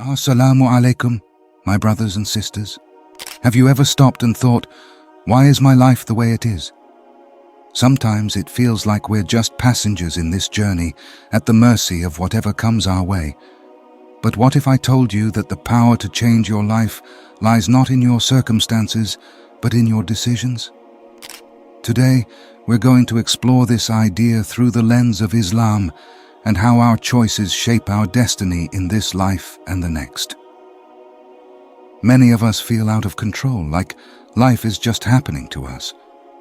Assalamu alaikum, my brothers and sisters. Have you ever stopped and thought, why is my life the way it is? Sometimes it feels like we're just passengers in this journey, at the mercy of whatever comes our way. But what if I told you that the power to change your life lies not in your circumstances, but in your decisions? Today, we're going to explore this idea through the lens of Islam and how our choices shape our destiny in this life and the next. Many of us feel out of control, like life is just happening to us.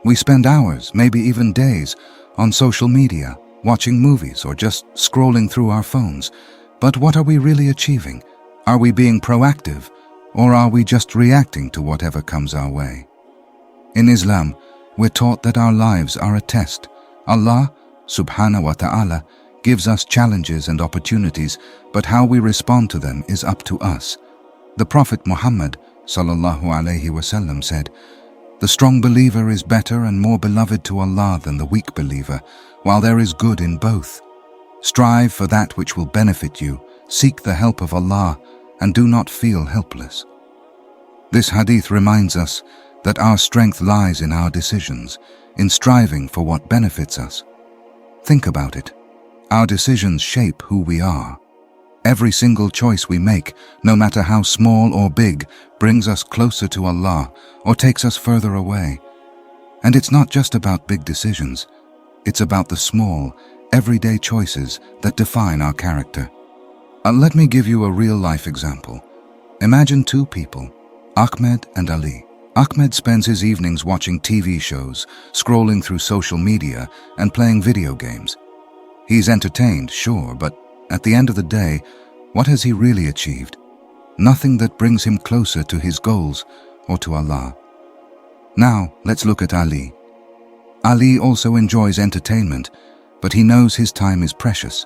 We spend hours, maybe even days, on social media, watching movies or just scrolling through our phones. But what are we really achieving? Are we being proactive, or are we just reacting to whatever comes our way? In Islam, we're taught that our lives are a test. Allah, subhanahu wa ta'ala, gives us challenges and opportunities, but how we respond to them is up to us. The Prophet Muhammad sallallahu alaihi wasallam said, "The strong believer is better and more beloved to Allah than the weak believer, while there is good in both. Strive for that which will benefit you, seek the help of Allah, and do not feel helpless." This hadith reminds us that our strength lies in our decisions, in striving for what benefits us. Think about it. Our decisions shape who we are. Every single choice we make, no matter how small or big, brings us closer to Allah or takes us further away. And it's not just about big decisions. It's about the small, everyday choices that define our character. Let me give you a real-life example. Imagine two people, Ahmed and Ali. Ahmed spends his evenings watching TV shows, scrolling through social media, and playing video games. He's entertained, sure, but at the end of the day, what has he really achieved? Nothing that brings him closer to his goals or to Allah. Now, let's look at Ali. Ali also enjoys entertainment, but he knows his time is precious.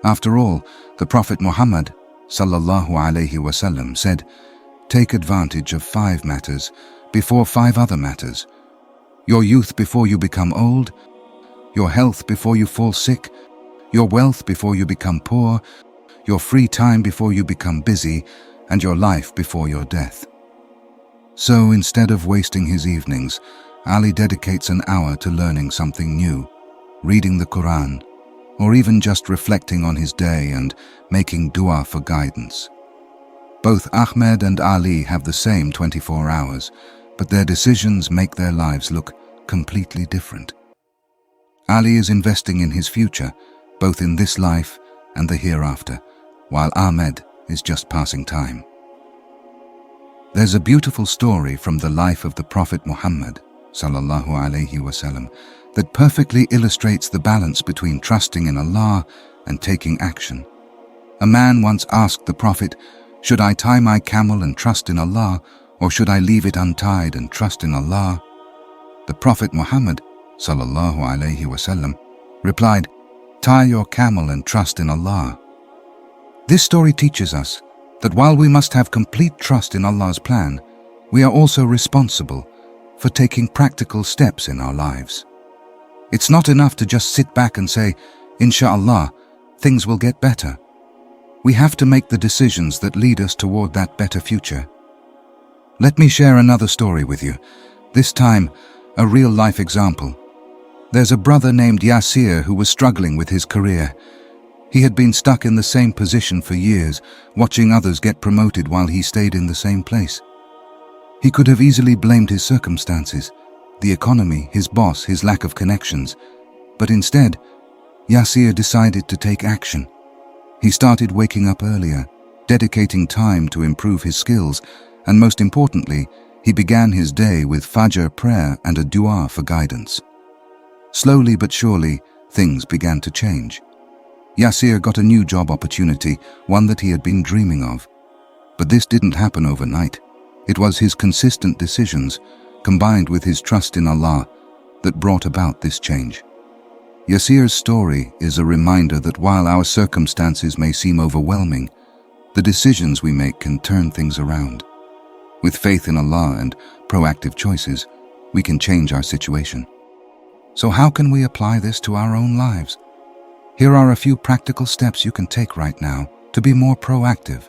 After all, the Prophet Muhammad sallallahu alaihi wasallam said, "Take advantage of 5 matters before 5 other matters. Your youth before you become old, your health before you fall sick, your wealth before you become poor, your free time before you become busy, and your life before your death." So instead of wasting his evenings, Ali dedicates an hour to learning something new, reading the Quran, or even just reflecting on his day and making dua for guidance. Both Ahmed and Ali have the same 24 hours, but their decisions make their lives look completely different. Ali is investing in his future, both in this life and the hereafter, while Ahmed is just passing time. There's a beautiful story from the life of the Prophet Muhammad sallallahu alaihi wasallam that perfectly illustrates the balance between trusting in Allah and taking action. A man once asked the Prophet, "Should I tie my camel and trust in Allah, or should I leave it untied and trust in Allah?" The Prophet Muhammad sallallahu alaihi wasallam replied, "Tie your camel and trust in Allah." This story teaches us that while we must have complete trust in Allah's plan, we are also responsible for taking practical steps in our lives. It's not enough to just sit back and say, "Insha'Allah, things will get better." We have to make the decisions that lead us toward that better future. Let me share another story with you, this time a real-life example. There's a brother named Yasir who was struggling with his career. He had been stuck in the same position for years, watching others get promoted while he stayed in the same place. He could have easily blamed his circumstances, the economy, his boss, his lack of connections. But instead, Yasir decided to take action. He started waking up earlier, dedicating time to improve his skills, and most importantly, he began his day with Fajr prayer and a dua for guidance. Slowly but surely, things began to change. Yasir got a new job opportunity, one that he had been dreaming of. But this didn't happen overnight. It was his consistent decisions, combined with his trust in Allah, that brought about this change. Yasir's story is a reminder that while our circumstances may seem overwhelming, the decisions we make can turn things around. With faith in Allah and proactive choices, we can change our situation. So how can we apply this to our own lives? Here are a few practical steps you can take right now to be more proactive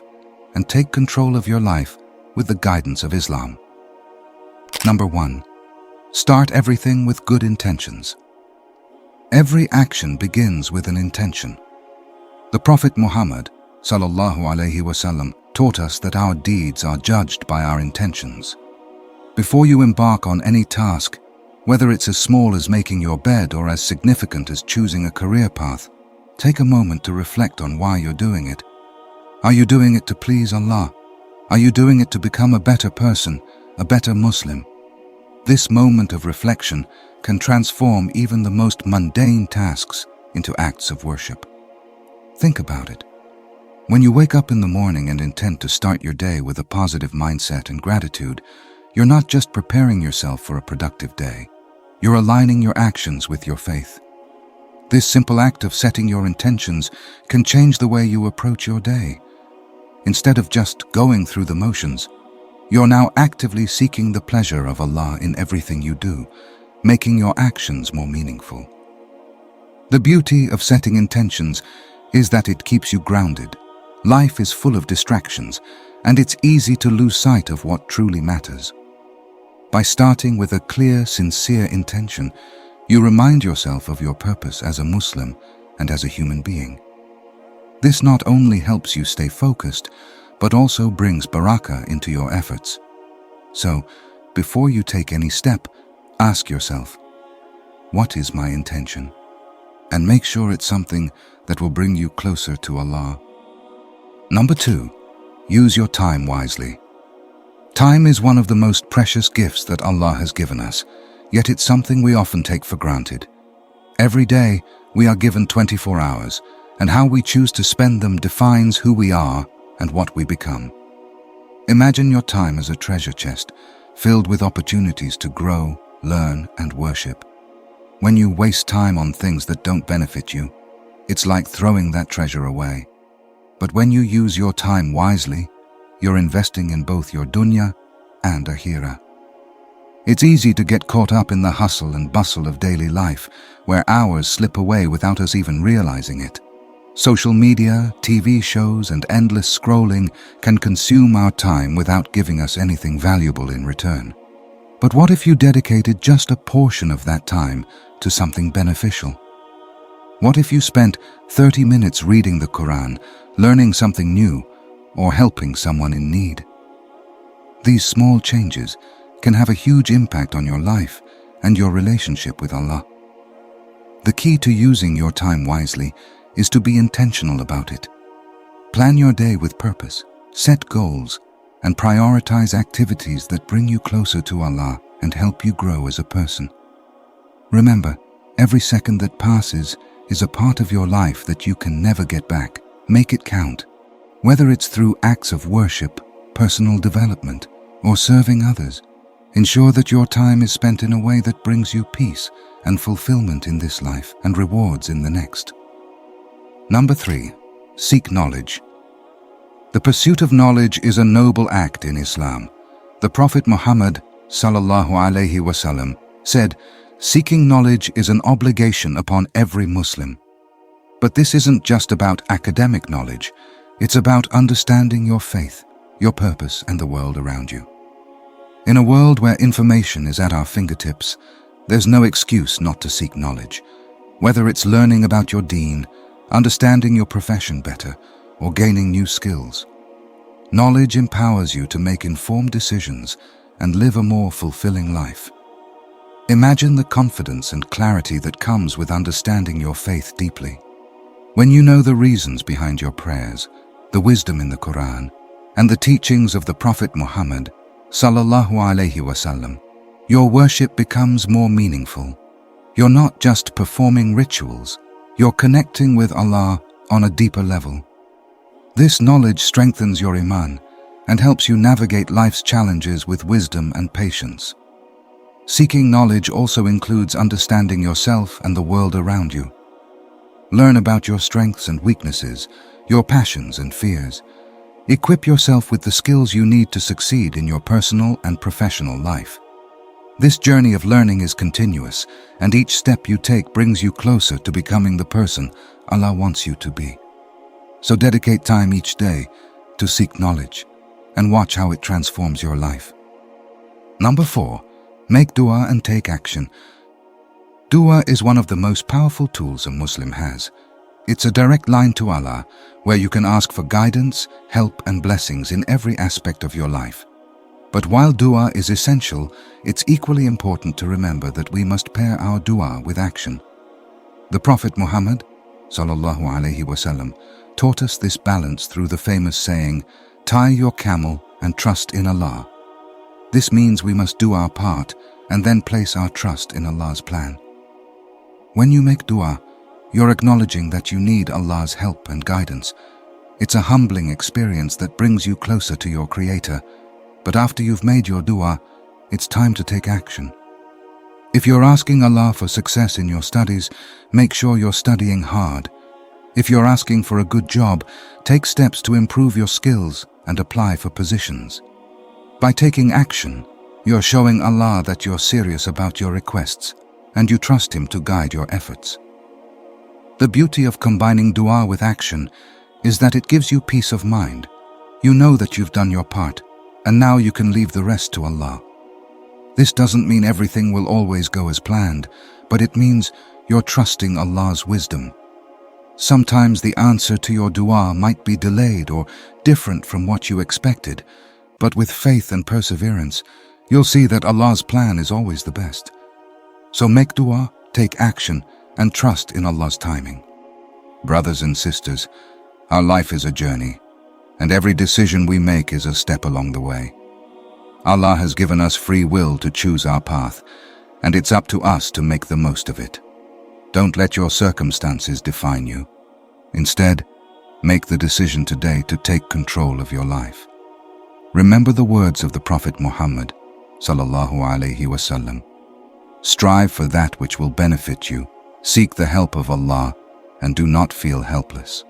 and take control of your life with the guidance of Islam. Number 1. Start everything with good intentions. Every action begins with an intention. The Prophet Muhammad ﷺ taught us that our deeds are judged by our intentions. Before you embark on any task, whether it's as small as making your bed or as significant as choosing a career path, take a moment to reflect on why you're doing it. Are you doing it to please Allah? Are you doing it to become a better person, a better Muslim? This moment of reflection can transform even the most mundane tasks into acts of worship. Think about it. When you wake up in the morning and intend to start your day with a positive mindset and gratitude, you're not just preparing yourself for a productive day. You're aligning your actions with your faith. This simple act of setting your intentions can change the way you approach your day. Instead of just going through the motions, you're now actively seeking the pleasure of Allah in everything you do, making your actions more meaningful. The beauty of setting intentions is that it keeps you grounded. Life is full of distractions, and it's easy to lose sight of what truly matters. By starting with a clear, sincere intention, you remind yourself of your purpose as a Muslim and as a human being. This not only helps you stay focused, but also brings barakah into your efforts. So, before you take any step, ask yourself, what is my intention? And make sure it's something that will bring you closer to Allah. Number 2, use your time wisely. Time is one of the most precious gifts that Allah has given us, yet it's something we often take for granted. Every day, we are given 24 hours, and how we choose to spend them defines who we are and what we become. Imagine your time as a treasure chest, filled with opportunities to grow, learn, and worship. When you waste time on things that don't benefit you, it's like throwing that treasure away. But when you use your time wisely, you're investing in both your dunya and akhirah. It's easy to get caught up in the hustle and bustle of daily life, where hours slip away without us even realizing it. Social media, TV shows, and endless scrolling can consume our time without giving us anything valuable in return. But what if you dedicated just a portion of that time to something beneficial? What if you spent 30 minutes reading the Quran, learning something new, or helping someone in need? These small changes can have a huge impact on your life and your relationship with Allah. The key to using your time wisely is to be intentional about it. Plan your day with purpose, set goals, and prioritize activities that bring you closer to Allah and help you grow as a person. Remember, every second that passes is a part of your life that you can never get back. Make it count. Whether it's through acts of worship, personal development, or serving others, ensure that your time is spent in a way that brings you peace and fulfillment in this life and rewards in the next. Number 3, seek knowledge. The pursuit of knowledge is a noble act in Islam. The Prophet Muhammad ﷺ said, "Seeking knowledge is an obligation upon every Muslim." But this isn't just about academic knowledge. It's about understanding your faith, your purpose, and the world around you. In a world where information is at our fingertips, there's no excuse not to seek knowledge. Whether it's learning about your Deen, understanding your profession better, or gaining new skills. Knowledge empowers you to make informed decisions and live a more fulfilling life. Imagine the confidence and clarity that comes with understanding your faith deeply. When you know the reasons behind your prayers, the wisdom in the Quran, and the teachings of the Prophet Muhammad ﷺ, your worship becomes more meaningful. You're not just performing rituals, you're connecting with Allah on a deeper level. This knowledge strengthens your iman and helps you navigate life's challenges with wisdom and patience. Seeking knowledge also includes understanding yourself and the world around you. Learn about your strengths and weaknesses, your passions and fears. Equip yourself with the skills you need to succeed in your personal and professional life. This journey of learning is continuous, and each step you take brings you closer to becoming the person Allah wants you to be. So dedicate time each day to seek knowledge, and watch how it transforms your life. Number 4. Make dua and take action. Dua is one of the most powerful tools a Muslim has. It's a direct line to Allah, where you can ask for guidance, help, and blessings in every aspect of your life. But while dua is essential, it's equally important to remember that we must pair our dua with action. The Prophet Muhammad ﷺ taught us this balance through the famous saying, "Tie your camel and trust in Allah." This means we must do our part and then place our trust in Allah's plan. When you make dua, you're acknowledging that you need Allah's help and guidance. It's a humbling experience that brings you closer to your Creator. But after you've made your dua, it's time to take action. If you're asking Allah for success in your studies, make sure you're studying hard. If you're asking for a good job, take steps to improve your skills and apply for positions. By taking action, you're showing Allah that you're serious about your requests and you trust Him to guide your efforts. The beauty of combining dua with action is that it gives you peace of mind. You know that you've done your part, and now you can leave the rest to Allah. This doesn't mean everything will always go as planned, but it means you're trusting Allah's wisdom. Sometimes the answer to your dua might be delayed or different from what you expected, but with faith and perseverance, you'll see that Allah's plan is always the best. So make dua, take action, and trust in Allah's timing. Brothers and sisters, our life is a journey, and every decision we make is a step along the way. Allah has given us free will to choose our path, and it's up to us to make the most of it. Don't let your circumstances define you. Instead, make the decision today to take control of your life. Remember the words of the Prophet Muhammad ﷺ. Strive for that which will benefit you, seek the help of Allah, and do not feel helpless.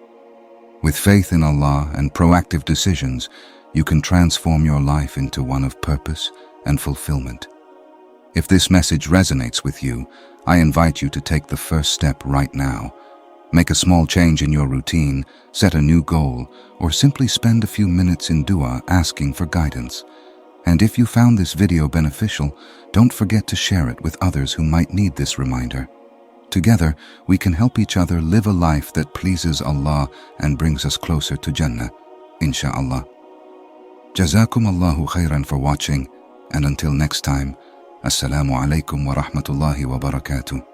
With faith in Allah and proactive decisions, you can transform your life into one of purpose and fulfillment. If this message resonates with you, I invite you to take the first step right now. Make a small change in your routine, set a new goal, or simply spend a few minutes in dua asking for guidance. And if you found this video beneficial, don't forget to share it with others who might need this reminder. Together, we can help each other live a life that pleases Allah and brings us closer to Jannah, insha'Allah. Jazakum Allahu khairan for watching, and until next time, Assalamu alaikum wa rahmatullahi wa barakatuh.